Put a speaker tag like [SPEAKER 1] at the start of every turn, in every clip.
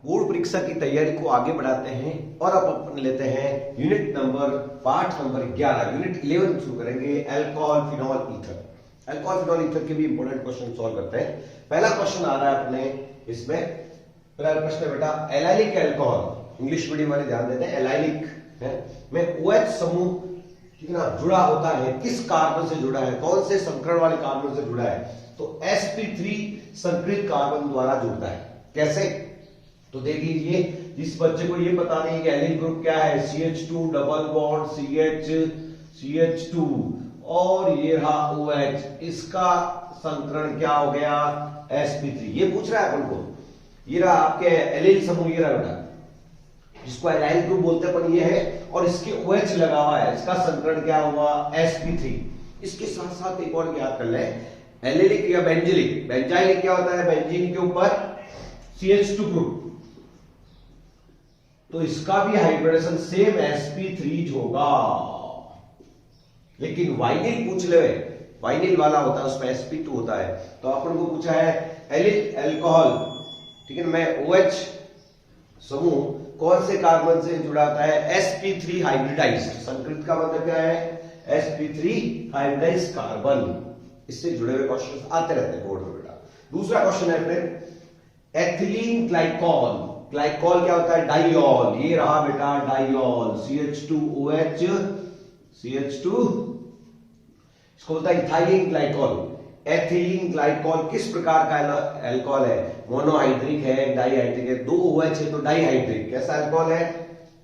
[SPEAKER 1] Board परीक्षा की तैयारी को आगे बढ़ाते हैं और अब अपन लेते हैं unit number part number 11 unit 11 शुरू करेंगे alcohol phenol ether. Alcohol phenol ether के भी इंपॉर्टेंट क्वेश्चन सॉल्व करते हैं। पहला क्वेश्चन आ रहा है अपने इसमें, पहला प्रश्न है बेटा एलाइलिक अल्कोहल, इंग्लिश मीडियम वाले ध्यान देते हैं, एलाइलिक है में OH समूह ठीक है ना जुड़ा होता है, किस कार्बन से जुड़ा है, कौन से संकरण वाले कार्बन से जुड़ा है, तो sp3 संकरित कार्बन द्वारा जुड़ता है। कैसे? तो देख लीजिए, जिस बच्चे को ये पता नहीं कि एलिल ग्रुप क्या है, CH2 डबल बॉन्ड CH2 और ये रहा OH, इसका संकरण क्या हो गया sp3, ये पूछ रहा है अपन को। ये रहा आपके एलिल समूह, ये रहा बेटा जिसको एलाइल ग्रुप बोलते हैं अपन, ये है और इसके OH लगा हुआ है, इसका संकरण क्या हुआ sp3। इसके साथ साथ एक और याद कर ले, एलिलिक या बेंजिलिक, बेंजाइलिक क्या होता है, बेंजीन के ऊपर CH2 ग्रुप, तो इसका भी हाइब्रिडेशन सेम sp3 होगा। लेकिन वाइनिल पूछ ले, वाइनिल वाला होता है उसमें sp2 होता है। तो अपन को पूछा है एलिल अल्कोहल ठीक है, मैं OH समूह कौन से कार्बन से जुड़ा होता है, sp3 हाइब्रिडाइज्ड, संकरित का मतलब क्या है sp3 हाइब्रिडाइज्ड कार्बन, इससे जुड़े हुए क्वेश्चन आते रहते हैं बोर्ड में बेटा। दूसरा क्वेश्चन है फिर एथिलीन ग्लाइकॉल, ग्लाइकॉल क्या होता है, डाइऑल, ये रहा बेटा डाइऑल, CH2OH CH2, इसको बोलता है इथाइलिन ग्लाइकॉल। एथिलीन ग्लाइकॉल किस प्रकार का अल्कोहल है, मोनोहाइड्रिक है, डाइहाइड्रिक है, दो OH है तो डाइहाइड्रिक, कैसा अल्कोहल है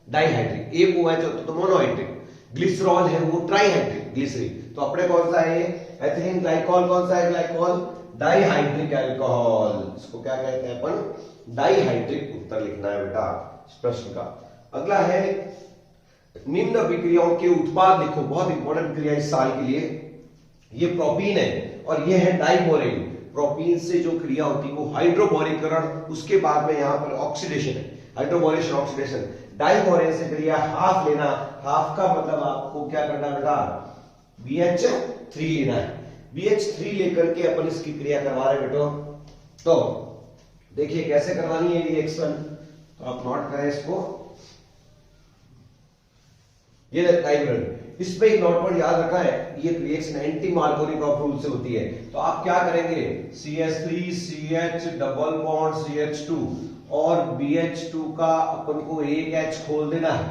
[SPEAKER 1] डाइहाइड्रिक, एक OH होता तो मोनोहाइड्रिक, ग्लिसरॉल है वो ट्राइहाइड्रिक ग्लिसरीन, तो अपने कौन सा है एथिलीन ग्लाइकॉल, कौन सा है ग्लाइकॉल, डाइहाइड्रिक अल्कोहल, इसको क्या कहते हैं अपन डाइहाइड्रिक, उत्तर लिखना है बेटा इस प्रश्न का। अगला है निम्न अभिक्रियाओं के उत्पाद लिखो, बहुत इंपॉर्टेंट क्रिया इस साल के लिए, ये प्रोपीन है और ये है डाइबोरेन। प्रोपीन से जो क्रिया होती है वो हाइड्रोबोरीकरण, उसके बाद में यहां पर ऑक्सीडेशन है, हाइड्रोबोरेशन ऑक्सीडेशन। डाइबोरेन से क्रिया हाफ लेना, हाफ का मतलब आपको क्या करना है बेटा BH3 लेना है, BH3 लेकर के अपन इसकी क्रिया करवा रहे बेटो। तो देखिए कैसे करवानी है रिएक्शन, तो आप नोट करें इसको, ये डाइबोरेन, इसमें एक नोट पर याद रखा है, ये रिएक्शन एंटी मार्कोनिकॉफ रूल से होती है। तो आप क्या करेंगे, CH3 CH double bond CH2 और BH2 का अपन को एक H खोल देना है,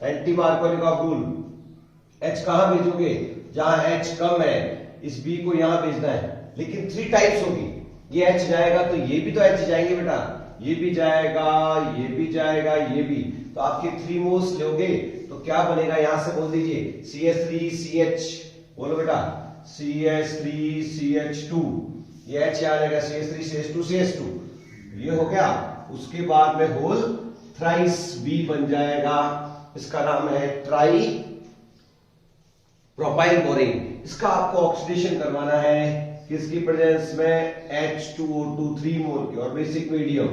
[SPEAKER 1] एंटी मार्कोनिकॉफ रूल। H कहां भेजोगे, जहां H कम है, इस B को यहां भेजना है, लेकिन 3 टाइप्स होगी, ये H जाएगा तो ये भी तो H जाएंगे बेटा, ये भी जाएगा, ये भी जाएगा, ये भी, तो आपके 3 मोल्स लोगे तो क्या बनेगा, यहां से बोल दीजिए CH3 CH, बोलो बेटा CH3 CH2, ये H आ जाएगा CH3 CH2 CH2, ये हो गया। उसके बाद में होल थ्राइस B बन जाएगा, इसका नाम है ट्राई प्रोपाइल बोरेन। इसका आपको ऑक्सीडेशन करवाना है किसकी प्रेजेंस में, H2O2 3 मोल की और बेसिक मीडियम,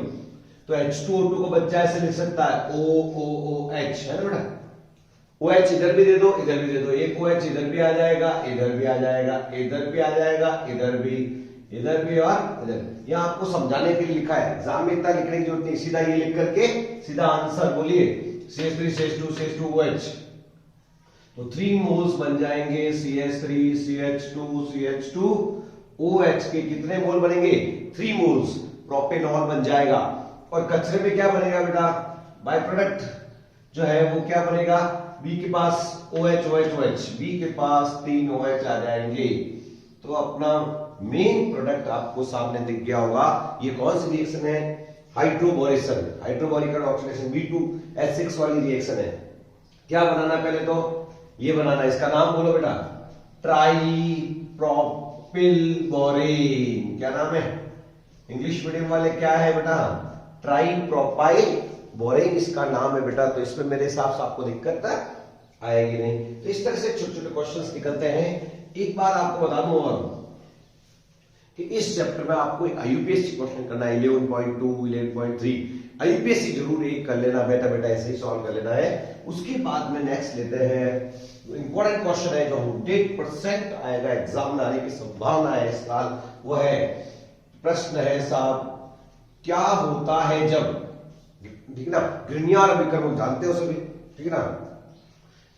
[SPEAKER 1] तो H2O2 को बच्चा ऐसे लिख सकता है OOOH, है ना बेटा, OH इधर भी दे दो इधर भी दे दो, एक OH इधर भी आ जाएगा इधर भी आ जाएगा इधर भी आ जाएगा इधर भी और इधर। यहां आपको समझाने के लिए लिखा है, एग्जाम में इतना लिखने की जरूरत नहीं, सीधा ये लिख करके सीधा आंसर बोलिए CH3 CH2 CH2 OH, तो 3 मोल्स बन जाएंगे CH3 CH2 CH2 OH के कितने मोल बनेंगे, 3 मोल्स प्रोपेनॉल बन जाएगा। और कचरे में क्या बनेगा बेटा, बाय प्रोडक्ट जो है वो क्या बनेगा, B के पास OH OH OH, B के पास 3 OH आ जाएंगे, तो अपना मेन प्रोडक्ट आपको सामने दिख गया होगा। ये कौन सी रिएक्शन है, हाइड्रोबोरेशन, हाइड्रोबोरिकल ऑक्सीडेशन B2H6 वाली रिएक्शन है। क्या बनाना पहले तो ये बनाना, इसका नाम बोलो बेटा ट्राई प्रोपिल बोरेन, क्या नाम है, इंग्लिश मीडियम वाले क्या है बेटा ट्राई प्रोपाइल बोरेन इसका नाम है बेटा। तो इसमें मेरे हिसाब से आपको दिक्कत आएगी नहीं। तो इस तरह से छोटे छोटे क्वेश्चंस निकलते हैं। एक बार आपको बता दूं और कि इस चैप्टर में आपको IUPAC क्वेश्चन करना है 11.2 11.3, IUPAC जरूर एक कर लेना, बेटा बेटा ऐसे ही सॉल्व कर लेना है। उसके बाद में नेक्स्ट लेते हैं इंपॉर्टेंट क्वेश्चन है जो 100% आएगा, एग्जाम में आने की संभावना है इस साल, वो है प्रश्न है साहब क्या होता है जब ठीक है ना। ग्रिग्नियर और विक्रम जानते हो सभी, ठीक है ना।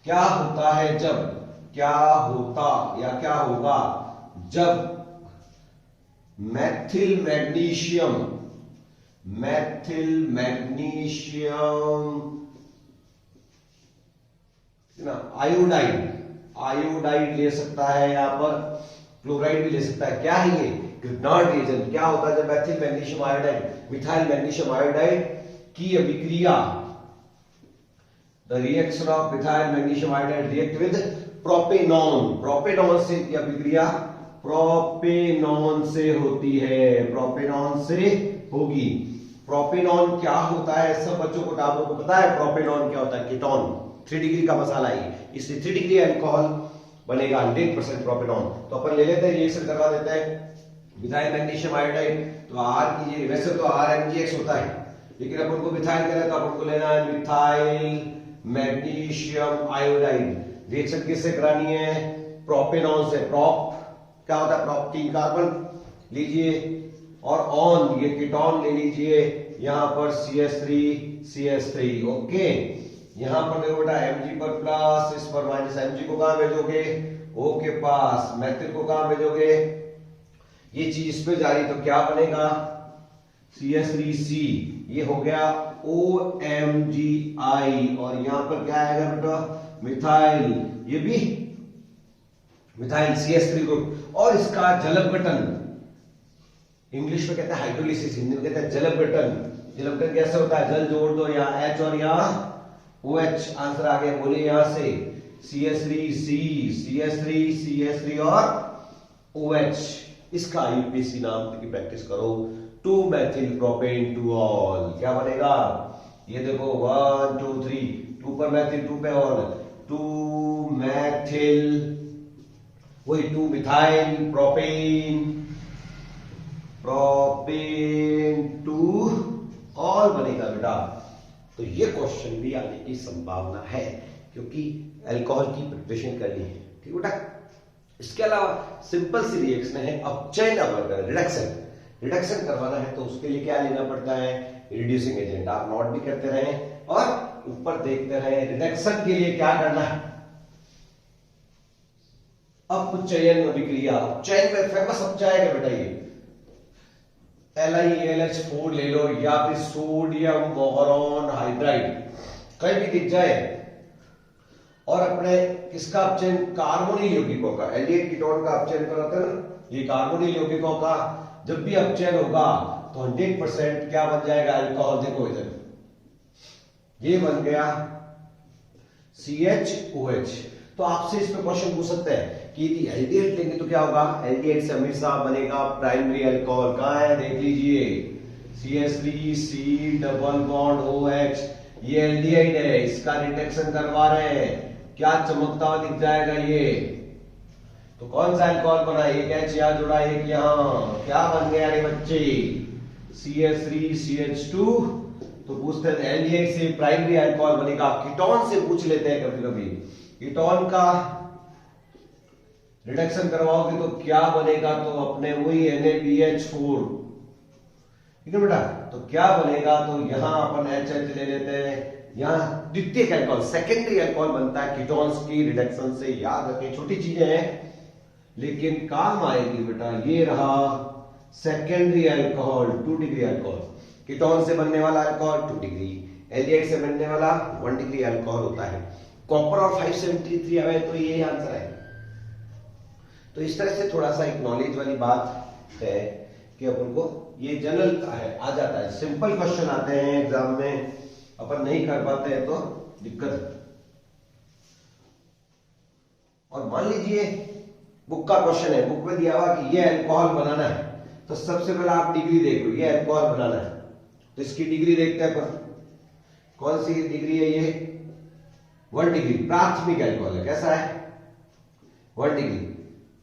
[SPEAKER 1] क्या होता है जब, क्या होता या क्या होगा जब मैथिल मैग्नीशियम, मैथिल मैग्नीशियम ना आयोडाइड, आयोडाइड ले सकता है यहां पर, क्लोराइड भी ले सकता है। क्या है ये ग्रिग्नार्ड रिएजेंट। क्या होता है जब Maithil magnesium iodide, methyl magnesium iodide की अभिक्रिया, the reaction of methyl magnesium iodide react with propanone, propanone से यह अभिक्रिया प्रोपेनॉन से होती है, प्रोपेनॉन से होगी। प्रोपेनॉन क्या होता है, सब बच्चों को डाबों को पता है प्रोपेनॉन क्या होता है, कीटोन, 3 डिग्री का मसाला है, इसलिए 3 डिग्री अल्कोहल बनेगा 100% प्रोपेनॉन। तो अपन ले लेते हैं, रिएक्शन करवा देते हैं मिथाइल मैग्नीशियम आयोडाइड, तो आर कीजिए, वैसे तो RMgX होता है, लेकिन अपन को मिथाइल करें तो अपन को लेना है मिथाइल मैग्नीशियम आयोडाइड। रिएक्शन किससे करानी है, प्रोपेनॉन से। प्रोप क्या होता है, प्रोप 3 कार्बन लीजिए और ऑन ये कीटोन ले लीजिए, यहां पर CH3 ओके। यहां पर देखो बेटा Mg पर प्लस, इस पर माइनस। Mg को कहां भेजोगे, O के पास, मैथिल को कहां भेजोगे, ये चीज इस पे जा रही तो क्या बनेगा CH3C, ये हो गया OMgI, और यहां पर क्या आएगा बेटा मिथाइल, ये भी मिथाइल CH3 ग्रुप। और इसका जलपघटन इंग्लिश में कहते हैं हाइड्रोलिसिस, हिंदी में कहते हैं जलपघटन। जलपघटन कैसे होता है, जल जोड़ दो यहाँ H और यहाँ OH, आंसर आ गया, बोलिए यहां से CH3 और OH। इसका यूपीएससी नाम की प्रैक्टिस करो, 2 मेथिल प्रोपेन 2 ऑल, क्या बनेगा, ये देखो 1 2 3, 2 पर मैथिल 2 पे ऑल, 2 मैथिल, वही 2 मिथाइल प्रोपेन 2 ऑल बनेगा बेटा। तो ये क्वेश्चन भी आने की संभावना है, क्योंकि अल्कोहल की प्रिपरेशन करनी है, ठीक बेटा। इसके अलावा सिंपल सी रिएक्शन है अपचयन, रिडक्शन करवाना है तो उसके लिए क्या लेना पड़ता है, रिड्यूसिंग एजेंट। आप नोट भी करते रहें और ऊपर देखते रहें। रिडक्शन के लिए क्या करना है, अपचयन अभिक्रिया। अपचयन में फेमस अपचय है बेटा, ये LiAlH4 ले लो, या फिर सोडियम बोरोन हाइड्राइड, कहीं भी दिख जाए। और अपने किसका अपचयन, कार्बोनिल यौगिकों का, एल्डिहाइड कीटोन का अपचयन कराते हैं ना, ये कार्बोनिल यौगिकों का जब भी अपचयन होगा तो 100% क्या बन जाएगा, अल्कोहल। देखो इधर ये बन गया CHOH। तो आपसे इस पे क्वेश्चन पूछ सकते हैं कि यदि एल्डिहाइड लेंगे तो क्या होगा, एल्डिहाइड से हमेशा बनेगा प्राइमरी अल्कोहल। कहां है देख लीजिए, CH3C डबल बॉन्ड OH, ये एल्डिहाइड है, इसका रिडक्शन करवा रहे हैं, क्या चमकता हुआ दिख जाएगा ये। तो कौन सा अल्कोहल बना, एक H यहां जुड़ा, एक यहां, क्या बन गया रे बच्चे, CH3CH2। तो पूछते हैं एल्डिहाइड से प्राइमरी अल्कोहल बनेगा। कीटोन से पूछ लेते हैं कभी कभी, कीटोन का रिडक्शन करवाओगे तो क्या बनेगा, तो अपने वही NaBH4, ठीक है बेटा। तो क्या बनेगा, तो यहां अपन HH ले लेते हैं, यहां द्वितीयक अल्कोहल, सेकेंडरी अल्कोहल बनता है कीटोन्स की रिडक्शन से। याद रखें, छोटी चीजें हैं लेकिन काम आएगी बेटा। ये रहा secondary alcohol, 2 degree alcohol. Ketone से बनने वाला अल्कोहल 2 डिग्री, एल्डिहाइड से बनने वाला 1 डिग्री अल्कोहल होता है। कॉपर और 573 आवे तो ये आंसर है। तो इस तरह से थोड़ा सा एक नॉलेज वाली बात है कि अपन को ये जनरल है, आ जाता है। सिंपल क्वेश्चन आते हैं एग्जाम में, अपन नहीं कर पाते हैं तो दिक्कत है। और मान लीजिए बुक का क्वेश्चन है, बुक में दिया हुआ कि ये अल्कोहल बनाना है, तो सबसे पहले आप डिग्री देख लो, ये अल्कोहल बनाना है तो इसकी डिग्री देखते हैं अपन, कौन सी डिग्री है ये, 1 डिग्री। प्राथमिक अल्कोहल है, कैसा है 1 डिग्री।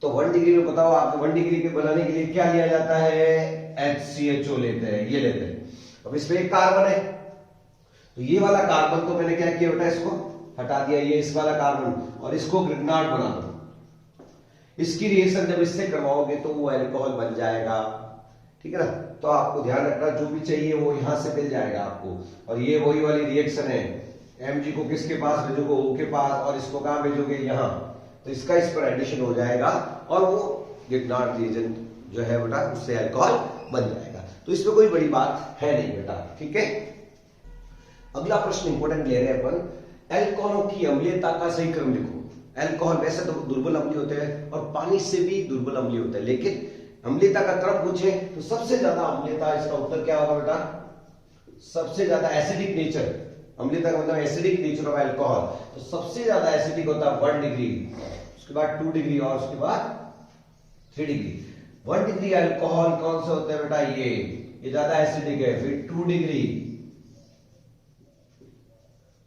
[SPEAKER 1] तो 1 डिग्री में बताओ आप, 1 डिग्री के बनाने के लिए क्या लिया जाता है, HCHO लेते हैं, ये लेते हैं। अब इसमें एक कार्बन है, तो ये वाला कार्बन तो मैंने क्या किया बेटा, इसको हटा दिया, ये इस वाला कार्बन, और इसको ग्रिग्नार्ड बना दो। इसकी रिएक्शन जब इससे करवाओगे तो वो अल्कोहल बन जाएगा, ठीक है ना। तो आपको ध्यान रखना जो भी चाहिए वो यहां से मिल जाएगा आपको। और ये वही वाली रिएक्शन है, Mg को किसके पास भेजोगे, O के पास, और इसको कहां भेजोगे, यहाँ। तो इसका इस पर एडिशन हो जाएगा और वो गिगनार्ड रिएजेंट जो है बेटा उससे अल्कोहल बन जाएगा। तो इसमें कोई बड़ी बात है नहीं बेटा, ठीक है। अगला प्रश्न इंपोर्टेंट ले रहे हैं अपन, अल्कोहलों की अम्लीयता का सही क्रम लिखो। अल्कोहल वैसे तो दुर्बल अम्लीय होते हैं और पानी से भी दुर्बल अम्लीय होते हैं, लेकिन अम्लीयता का क्रम पूछे तो सबसे ज्यादा अम्लीयता, इसका उत्तर क्या होगा बेटा, सबसे ज्यादा एसिडिक नेचर। अम्लीयता का मतलब एसिडिक नेचर ऑफ अल्कोहल, तो सबसे ज्यादा एसिडिक होता है 1 डिग्री, उसके बाद 2 डिग्री और उसके बाद 3 डिग्री। 1 डिग्री अल्कोहल कौन सा होता है बेटा, ये ज्यादा एसिडिक है। फिर 2 डिग्री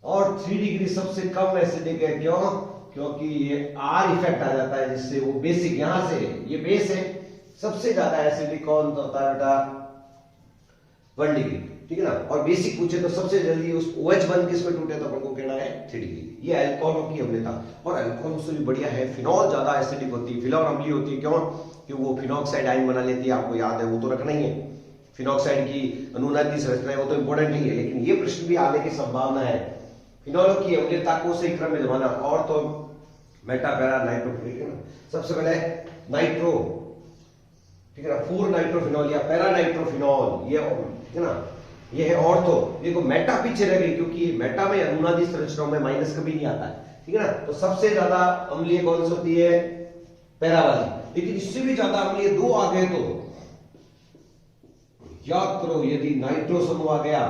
[SPEAKER 1] और 3 डिग्री सबसे कम एसिडिक है। क्यों? क्योंकि ये आर इफेक्ट आ जाता है, जिससे वो बेसिक, यहां से ये बेस है। सबसे ज्यादा एसिडिक कौन होता है बेटा, 1 डिग्री, ठीक है ना। और बेसिक पूछे तो सबसे जल्दी उस OH बंध किस पे टूटे, तो अपन को कहना है 3 डिग्री। ये अल्कोहलों की अम्लीयता। और अल्कोहल से भी बढ़िया है फिनॉल, ज्यादा एसिडिक होती है, फिनॉल अम्लीय होती है। क्यों? कि वो फिनॉक्साइड आयन बना लेती है, आपको याद है, वो तो रखना ही है। फिनॉक्साइड की अनुनादी संरचना है, वो तो इंपॉर्टेंट नहीं है, लेकिन ये प्रश्न भी आने की संभावना है। फिनॉल की अम्लीयता को सही क्रम में जमाना, और तो मेटा, पैरा, नाइट्रो, ठीक है ना। सबसे पहले नाइट्रो, ठीक है ना, 4 नाइट्रोफिनॉल या पैरा नाइट्रोफिनॉल, ये ठीक है ना, ये है ऑर्थो। देखो मेटा पीछे रह गई, क्योंकि मेटा में अनुनादी संरचनाओं में माइनस कभी नहीं आता है, ठीक है ना। तो सबसे ज्यादा अम्लीय कौन सी होती है, पैरा वाली। लेकिन इससे भी ज्यादा अम्लीय 2 आ गए तो याद करो, यदि नाइट्रो समूह आ गया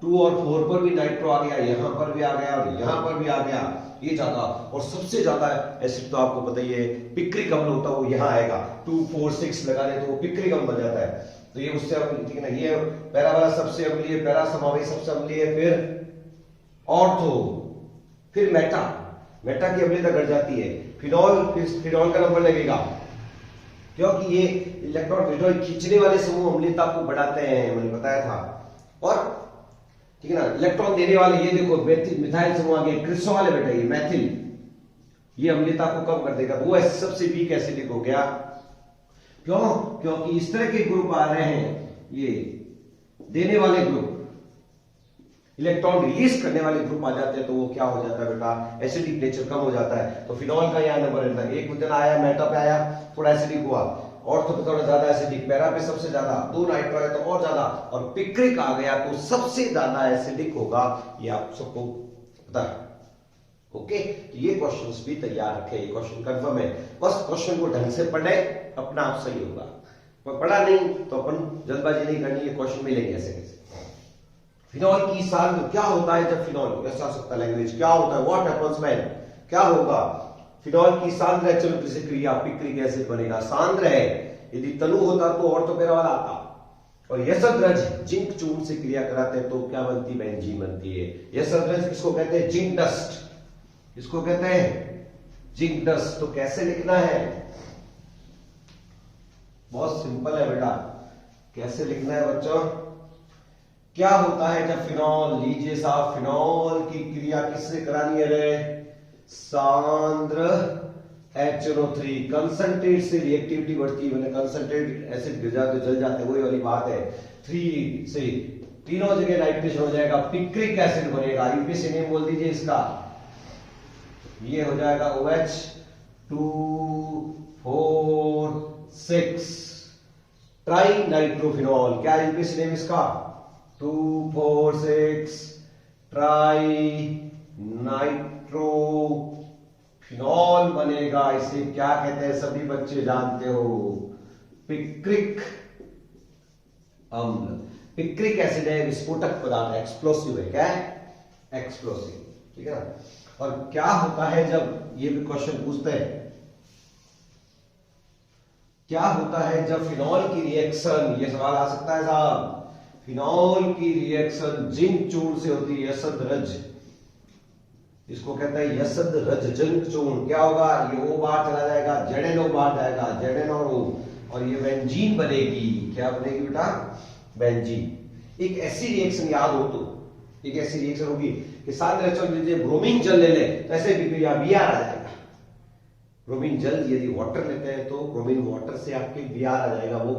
[SPEAKER 1] 2 और 4 पर भी नाइट्रो आ गया, यहां पर भी आ गया और यहां पर भी आ गया, ये ज्यादा। और सबसे ज्यादा एसिड तो आपको पता ही है, पिक्रिक अम्ल होता है, वो यहां आएगा। 2, 4, 6 लगा दे तो वो पिक्रिक अम्ल बन जाता है। तो ये उससे, ठीक है ना, ये पैरा वाला सबसे अम्लीय, पैरा समावेश सबसे अम्लीय, फिर ऑर्थो, फिर मेटा। मेटा की अम्लीयता घट जाती है। फिनॉल, फिनॉल का नंबर लगेगा, क्योंकि ये इलेक्ट्रॉन विड्रॉल खींचने वाले समूह अम्लीयता को बढ़ाते हैं, मैंने बताया था। और ठीक है ना, इलेक्ट्रॉन देने वाले, ये देखो मिथाइल समूह आ गए, क्रिस्टो वाले बेटा, ये मैथिल, ये अम्लीयता को कम कर देगा। वो सबसे वीक एसिडिक हो गया। क्यों? क्योंकि इस तरह के ग्रुप आ रहे हैं, ये देने वाले ग्रुप, इलेक्ट्रॉन रिलीज करने वाले ग्रुप आ जाते हैं, तो वो क्या हो जाता है बेटा, एसिडिक नेचर कम हो जाता है। तो फिनॉल का यहाँ नंबर रहता है, एक वजन आया, मेटा पे आया, थोड़ा एसिडिक हुआ, ऑर्थो पे थोड़ा ज्यादा एसिडिक, पैरा पे सबसे ज्यादा, 2 नाइट्रो है तो और ज्यादा, और पिक्रिक आ गया तो सबसे ज्यादा एसिडिक होगा। ये आप सबको पता है, ओके। तो ये क्वेश्चंस भी तैयार रखे, ये क्वेश्चन कंफर्म है। बस क्वेश्चन को ढंग से पढ़े, अपना आप सही होगा। पढ़ा नहीं तो अपन जल्दबाजी नहीं करनी, ये क्वेश्चन मिलेंगे ऐसे कैसे। फिनॉल की सांद्र क्या होता है, जब फिनॉल, ऐसा सकता लैंग्वेज, क्या होता है, व्हाट हैपेंस व्हेन, क्या होगा। फिनॉल की सांद्र एचल प्रतिक्रिया, पिक्रिक एसिड बनेगा। सांद्र है, यदि तनु होता तो ऑर्थो पैरा वाला आता। और यशद्रज जिंक चूर्ण से क्रिया कराते हैं तो क्या बनती, बेंजीन बनती है। यशद्रज किसको कहते हैं, जिंक डस्ट, इसको कहते हैं जिंक डस्ट। तो कैसे लिखना है, बहुत सिंपल है बेटा, कैसे लिखना है बच्चों। क्या होता है जब फिनॉल, लीजिए साहब, फिनॉल की क्रिया किससे करानी है रे, सांद्र HNO3, कंसंट्रेट से रिएक्टिविटी बढ़ती है, मैंने कंसंट्रेट एसिड गिर जाते जल जाते, वही वाली बात है। 3 से तीनों जगह नाइट्रेशन हो जाएगा, पिक्रिक एसिड बनेगा। यूपीएससी नेम बोल दीजिए इसका, ये हो जाएगा OH 2 4 6 ट्राई नाइट्रोफिनॉल। क्या यूपीएससी नेम इसका, 2 4 6 ट्राई नाइट्रो फिनॉल बनेगा। इसे क्या कहते हैं, सभी बच्चे जानते हो, पिक्रिक अम्ल। पिक्रिक एसिड है, विस्फोटक पदार्थ, एक्सप्लोसिव है, क्या है, एक्सप्लोसिव, ठीक है ना। और क्या होता है जब, ये भी क्वेश्चन पूछते हैं, क्या होता है जब फिनॉल की रिएक्शन, ये सवाल आ सकता है साहब, फिनॉल की रिएक्शन जिंक चूर्ण से होती है, यशद्रज, इसको कहते हैं यशद्रज जिंक चूर्ण। क्या होगा, ये O बार चला जाएगा, ZnO बार जाएगा, Zn और O, और ये बेंजीन बनेगी। क्या बनेगी बेटा, बेंजीन। एक ऐसी रिएक्शन याद हो तो, एक ऐसी रिएक्शन होगी कि सांद्र एचओ ब्रोमीन जल ले ले तो ऐसे विक्रिया Br आ जाएगा। ब्रोमीन जल, यदि वाटर लेते हैं तो ब्रोमीन वाटर से आपके Br आ जाएगा, वो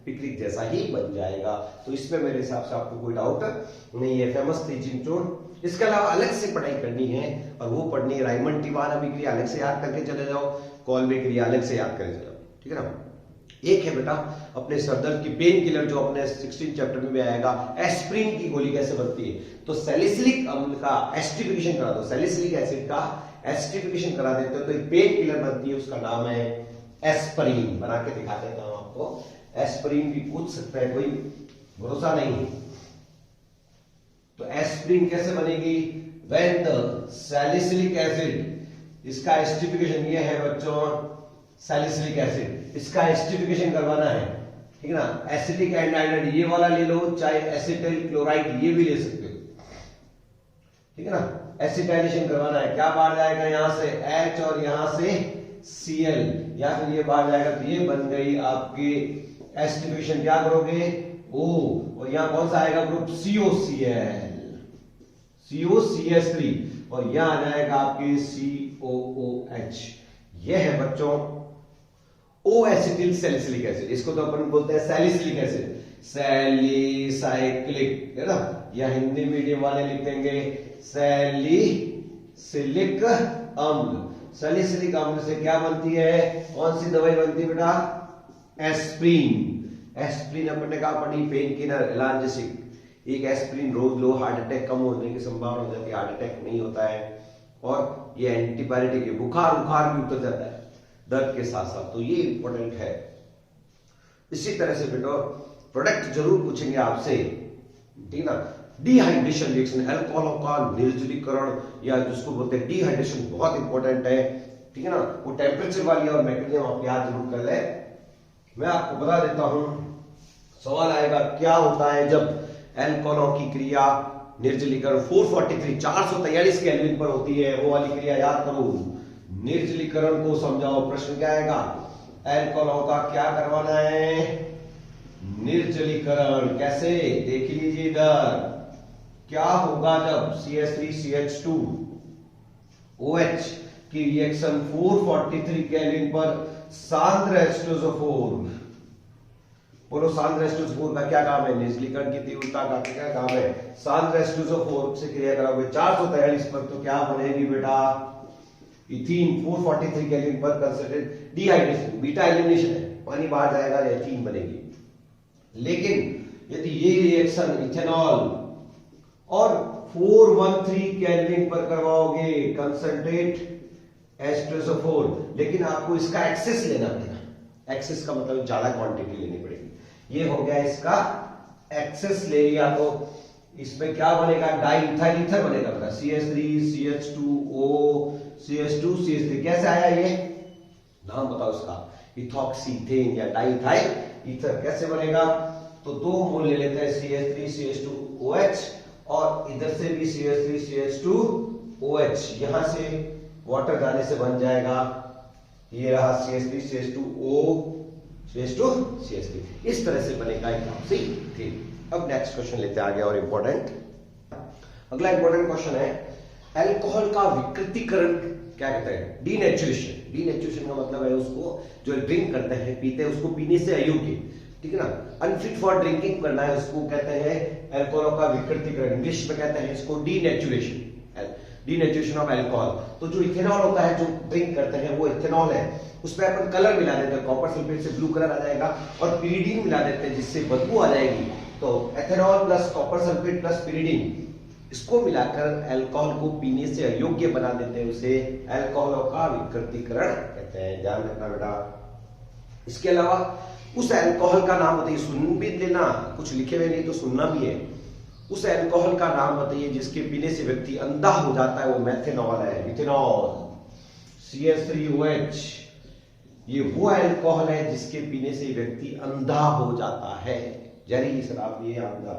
[SPEAKER 1] पिकनिक जैसा ही बन जाएगा। तो इसमें मेरे हिसाब से आपको कोई डाउट नहीं है। फेमस थी जिंगचोन। इसके अलावा अलग से पढ़ाई करनी है और वो पढ़नी है राइमंड टिवानाबी क्रिया अलग से याद करके चले जाओ, कॉल्बे क्रिया अलग से याद करके चले जाओ, ठीक है ना। एक है बेटा अपने सरदर्द की पेन किलर जो अपने 16 चैप्टर में भी आएगा, एस्प्रिन की गोली कैसे बनती है। तो सैलिसिलिक अम्ल का एस्टिफिकेशन करा दो, सैलिसिलिक एसिड का एस्टिफिकेशन करा देते हो तो एक पेन किलर बनती है, उसका नाम है एस्प्रिन। बना के दिखा देता हूं आपको, एस्प्रिन भी पूछ सकता है, कोई भरोसा नहीं। तो एस्प्रिन कैसे बनेगी, व्हेन द सैलिसिलिक एसिड, इसका एस्टिफिकेशन ये है बच्चों सैलिसिलिक एसिड, इसका एस्टिफिकेशन करवाना है, ठीक है ना। एसिटिक एंहाइड्राइड ये वाला ले लो, चाहे एसिटिल क्लोराइड ये भी ले सकते हो, ठीक है ना। एसिटाइलेशन करवाना है, क्या बाहर जाएगा यहां से H और यहां से Cl, या फिर ये बाहर जाएगा तो ये बन गई आपकी एस्टिफिकेशन, क्या करोगे O, और यहां कौन सा आएगा ग्रुप COCl, COCH3, और यहां आ जाएगा आपकी COOH। ये है बच्चों ओ एसिटिल सैलिसिलिक एसिड, इसको तो अपन बोलते हैं सैलिसिलिक एसिड, सैलिसाइक्लिक, है ना। या हिंदी मीडियम वाले लिखेंगे सैलिसिलिक अम्ल। सैलिसिलिक अम्ल से क्या बनती है, कौन सी दवाई बनती है बेटा, एस्प्रिन। एस्प्रिन अपन ने कहा पढ़ी, पेन किलर एनाल्जेसिक। एक एस्प्रिन रोज लो, हार्ट अटैक कम होने की संभावना हो जाती है, हार्ट अटैक नहीं होता है, और ये एंटीबायोटिक है, बुखार भी उतर जाता है दर्द के साथ साथ, तो ये इंपॉर्टेंट है। इसी तरह से बेटा प्रोडक्ट जरूर पूछेंगे आपसे, ठीक ना। डिहाइड्रेशन रिएक्शन, अल्कोहल का निर्जलीकरण या जिसको बोलते हैं डिहाइड्रेशन, बहुत इंपॉर्टेंट है, ठीक है ना। वो टेम्परेचर वाली और मैकेनिज्म आप याद जरूर कर ले। मैं आपको बता देता हूं, सवाल आएगा क्या होता है जब अल्कोहल की क्रिया निर्जलीकरण 443 443 केल्विन पर होती है, वो वाली क्रिया याद करो। निर्जलीकरण को समझाओ, प्रश्न क्या आएगा, अल्कोहल का क्या करवाना है, निर्जलीकरण। कैसे, देख लीजिए इधर, क्या होगा जब CH3CH2OH की रिएक्शन 443 केल्विन पर सांद्र H2SO4, बोलो सांद्र H2SO4 का क्या काम है, निर्जलीकरण की तीव्रता का क्या काम है, सांद्र H2SO4 से क्रिया कराओगे 443 पर तो क्या बनेगी बेटा, इथीन 443 केल्विन पर कंसंट्रेट, डिहाइड्रेशन, बीटा एलिमिनेशन है, पानी बाहर जाएगा, एथीन बनेगी। लेकिन यदि ये रिएक्शन इथेनॉल और 413 केल्विन पर करवाओगे कंसंट्रेट H2SO4, लेकिन आपको इसका एक्सेस लेना पड़ेगा। एक्सेस का मतलब ज्यादा क्वांटिटी लेनी पड़ेगी। ये हो गया इसका एक्सेस ले लिया तो इसमें क्या बनेगा, डाई इथाइल ईथर बनेगा बेटा, CH3 CH2O CH2 CH3। कैसे आया ये, नाम बताओ इसका, इथॉक्सीथेन या डाइथाइल ईथर। कैसे बनेगा, तो दो मोल ले लेते हैं CH3 CH2OH और इधर से भी CH3 CH2OH, यहां से वाटर जाने से बन जाएगा, ये रहा CH3 CH2O CH2 CH3। इस तरह से बनेगा इथॉक्सीथेन। अब नेक्स्ट क्वेश्चन लेते हैं आगे और इंपॉर्टेंट, अगला इंपॉर्टेंट क्वेश्चन है, अल्कोहल का विकृतीकरण क्या कहते हैं, डीनेचुरेशन। डीनेचुरेशन का मतलब है उसको जो ड्रिंक करते हैं, पीते हैं, उसको पीने से अयोग्य, ठीक है ना, अनफिट फॉर ड्रिंकिंग करना है, उसको कहते हैं अल्कोहल का विकृतीकरण। इंग्लिश में कहते हैं इसको डीनेचुरेशन, डीनेचुरेशन ऑफ अल्कोहल। तो जो इथेनॉल होता है जो ड्रिंक करते हैं वो इथेनॉल है, उसमें अपन कलर मिला देते हैं, कॉपर सल्फेट से ब्लू कलर आ जाएगा, और पिरीडीन मिला देते हैं जिससे बदबू आ जाएगी। तो ethanol plus copper sulphate plus pyridine, इसको मिलाकर अल्कोहल को पीने से अयोग्य बना देते हैं, उसे अल्कोहल का विकृतीकरण कहते हैं, ध्यान रखना बेटा। इसके अलावा उस अल्कोहल का नाम बताइए, सुन भी लेना, कुछ लिखे हुए नहीं तो सुनना भी है। उस अल्कोहल का नाम बताइए जिसके पीने से व्यक्ति अंधा हो जाता है, वो मेथेनॉल है, मिथेनॉल, CH3OH। ये वो अल्कोहल है जिसके पीने से व्यक्ति अंधा हो जाता है, जहरीली शराब ये अंधा।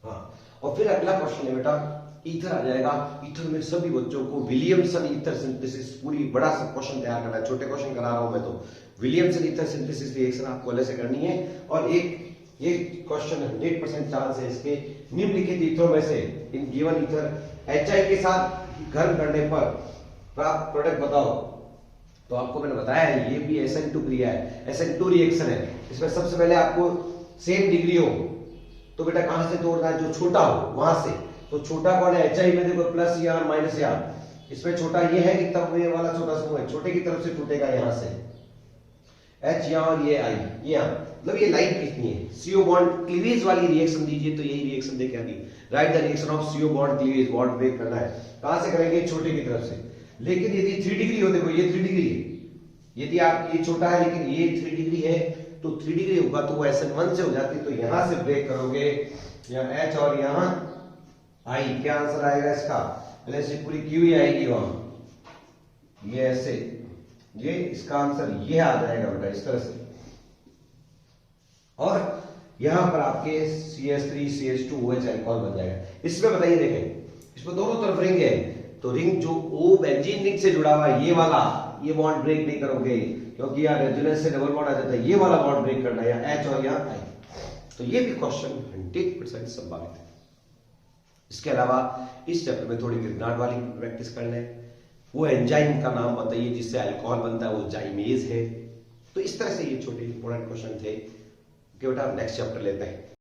[SPEAKER 1] हाँ, और फिर अगला क्वेश्चन है बेटा, ईथर आ जाएगा। ईथर में सभी बच्चों को विलियमसन ईथर सिंथेसिस, पूरी बड़ा सा क्वेश्चन तैयार करना है, छोटे क्वेश्चन करा रहा हूं मैं तो। विलियमसन ईथर सिंथेसिस रिएक्शन आपको अलग से करनी है, और एक ये क्वेश्चन 100% चांस है इसके, निम्नलिखित ईथरों में से इन गिवन ईथर HI के साथ गर्म करने पर प्राप्त प्रोडक्ट बताओ। तो आपको मैंने बताया है ये भी SN2 क्रिया है, SN2 रिएक्शन है। इसमें सबसे पहले आपको सेम डिग्री हो तो बेटा कहां से तोड़ना है, जो छोटा हो वहां से। तो छोटा कौन है, HI में देखो प्लस या माइनस या, इसमें छोटा ये है कि तब ये वाला छोटा समूह है, छोटे की तरफ से टूटेगा यहां से H यहाँ और ये I यहाँ, मतलब ये लाइन कितनी है। CO बॉन्ड क्लीवेज वाली रिएक्शन दीजिए तो यही रिएक्शन देके आनी, right the reaction of CO bond cleavage, bond break करना है। कहां से करेंगे, छोटे की तरफ से। लेकिन यदि 3 डिग्री हो, देखो ये 3 डिग्री है, यदि आप ये छोटा है लेकिन ये 3 डिग्री है तो 3 डिग्री होगा तो वो SN1 से हो जाती है, तो यहां से ब्रेक करोगे यहाँ H और यहाँ I, क्या आंसर आएगा इसका, पहले से पूरी क्यू ही आएगी वहां, ये ऐसे, ये इसका आंसर ये आ जाएगा बेटा इस तरह से। और यहां पर आपके CH3 CH2 OH अल्कोहल बन जाएगा। इसमें बताइए देखें, इसमें दोनों तरफ रिंग है, तो रिंग जो O बेंजीन रिंग से जुड़ा हुआ है ये वाला, ये बॉन्ड ब्रेक नहीं करोगे क्योंकि यहाँ रेजोनेंस से डबल बॉन्ड आ जाता है, ये वाला बॉन्ड ब्रेक करना है यहाँ H और यहाँ I। तो ये भी क्वेश्चन 100% संभावित है। इसके अलावा इस चैप्टर में थोड़ी ग्रिग्नार्ड वाली प्रैक्टिस करना है, वो एंजाइम का नाम बताइए जिससे अल्कोहल बनता है, वो जाइमेज है। तो इस तरह से ये छोटे इंपॉर्टेंट क्वेश्चन थे कि बेटा नेक्स्ट चैप्टर लेते हैं।